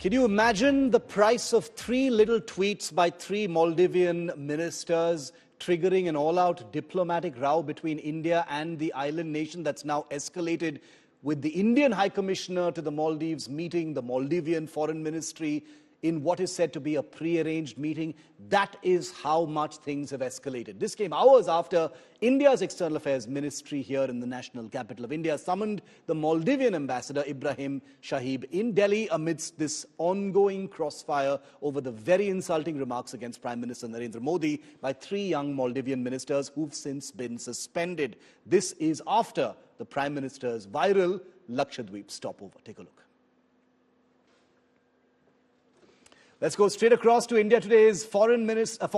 Can you imagine the price of 3 little tweets by 3 Maldivian ministers triggering an all-out diplomatic row between India and the island nation that's now escalated with the Indian High Commissioner to the Maldives meeting the Maldivian Foreign Ministry in what is said to be a pre-arranged meeting? That is how much things have escalated. This came hours after India's External Affairs Ministry here in the national capital of India summoned the Maldivian ambassador Ibrahim Shaheed in Delhi amidst this ongoing crossfire over the very insulting remarks against Prime Minister Narendra Modi by 3 young Maldivian ministers who've since been suspended. This is after the Prime Minister's viral Lakshadweep stopover. Take a look. Let's go straight across to India Today's foreign editor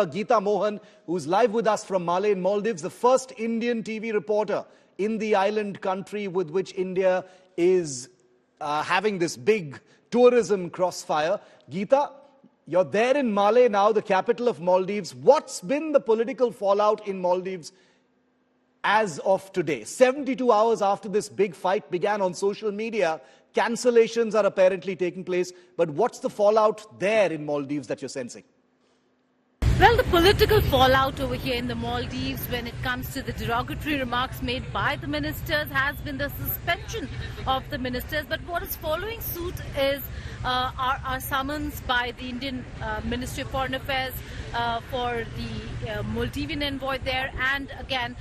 Geeta Mohan, who's live with us from Malé in Maldives, the first Indian TV reporter in the island country with which India is having this big tourism crossfire. Geeta, you're there in Malé now, the capital of Maldives. What's been the political fallout in Maldives as of today? 72 hours after this big fight began on social media, cancellations are apparently taking place. But what's the fallout there in Maldives that you're sensing? Well, the political fallout over here in the Maldives when it comes to the derogatory remarks made by the ministers has been the suspension of the ministers. But what is following suit is our summons by the Indian Ministry of Foreign Affairs for the Maldivian envoy there, and again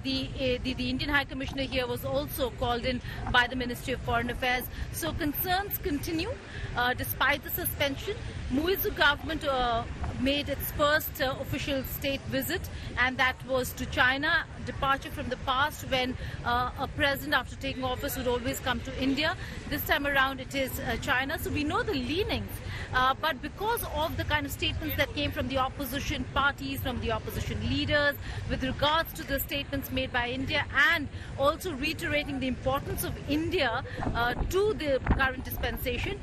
the Indian High Commissioner here was also called in by the Ministry of Foreign Affairs. So concerns continue despite the suspension. Muizu government made its first official state visit, and that was to China. Departure from the past when a president after taking office would always come to India. This time around it is China. So we know the leanings. But because of the kind of statements that came from the opposition parties, from the opposition leaders, with regards to the statements made by India, and also reiterating the importance of India to the current dispensation,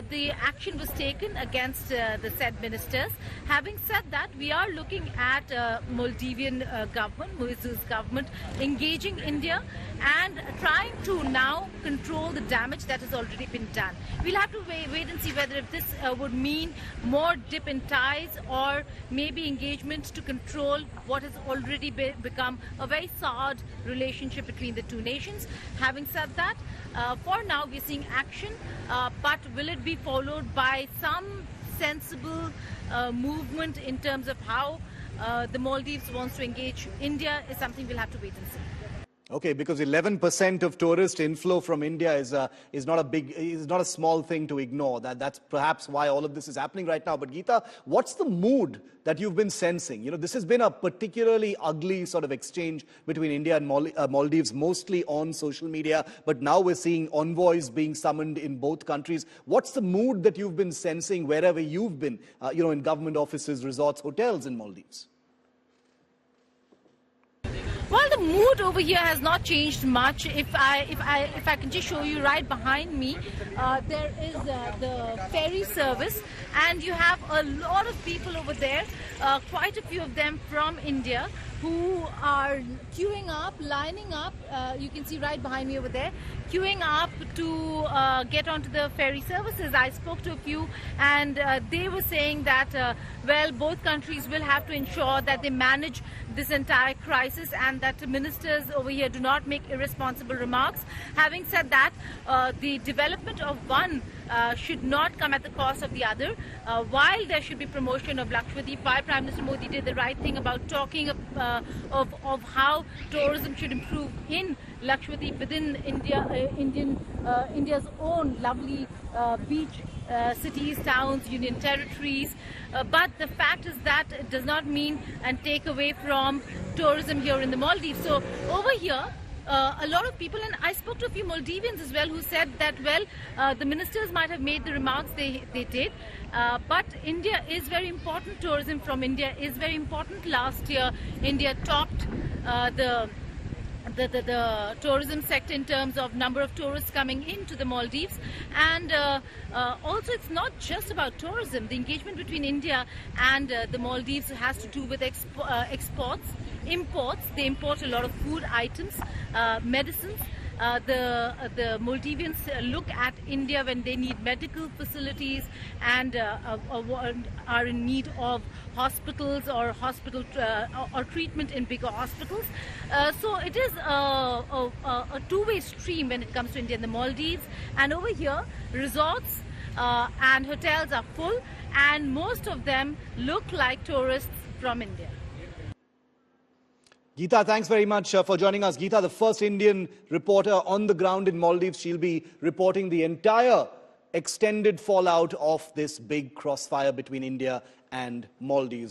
the action was taken against the said ministers. Having said that, we are looking at Maldivian government, Muizu's government, engaging India and trying to now control the damage that has already been done. We'll have to wait and see whether if this would mean more dip in ties or maybe engagement to control what has already become a very soured relationship between the two nations. Having said that, for now we're seeing action, but will it be followed by some sensible movement in terms of how the Maldives wants to engage India is something we'll have to wait and see. Okay, because 11% of tourist inflow from India is not a small thing to ignore. That's perhaps why all of this is happening right now. But Geeta, what's the mood that you've been sensing? You know, this has been a particularly ugly sort of exchange between India and Maldives, mostly on social media. But now we're seeing envoys being summoned in both countries. What's the mood that you've been sensing wherever you've been, in government offices, resorts, hotels in Maldives? Well, the mood over here has not changed much. If I can just show you right behind me, there is the ferry service, and you have a lot of people over there, quite a few of them from India, who are queuing up, lining up. You can see right behind me over there, queuing up to get onto the ferry services. I spoke to a few, and they were saying that, well, both countries will have to ensure that they manage this entire crisis and that the ministers over here do not make irresponsible remarks. Having said that, the development of one should not come at the cost of the other. While there should be promotion of Lakshadweep, why Prime Minister Modi did the right thing about talking of how tourism should improve in Lakshadweep within India's own lovely beach cities, towns, union territories. But the fact is that it does not mean and take away from tourism here in the Maldives. So over here, a lot of people, and I spoke to a few Maldivians as well, who said that, well, the ministers might have made the remarks they did, but India is very important. Tourism from India is very important. Last year, India topped the tourism sector in terms of number of tourists coming into the Maldives. And also, it's not just about tourism. The engagement between India and the Maldives has to do with exports, imports. They import a lot of food items, medicines. the Maldivians look at India when they need medical facilities and are in need of hospitals or or treatment in bigger hospitals. So it is a two-way stream when it comes to India and the Maldives. And over here, resorts and hotels are full, and most of them look like tourists from India. Geeta, thanks very much for joining us. Geeta, the first Indian reporter on the ground in Maldives. She'll be reporting the entire extended fallout of this big crossfire between India and Maldives.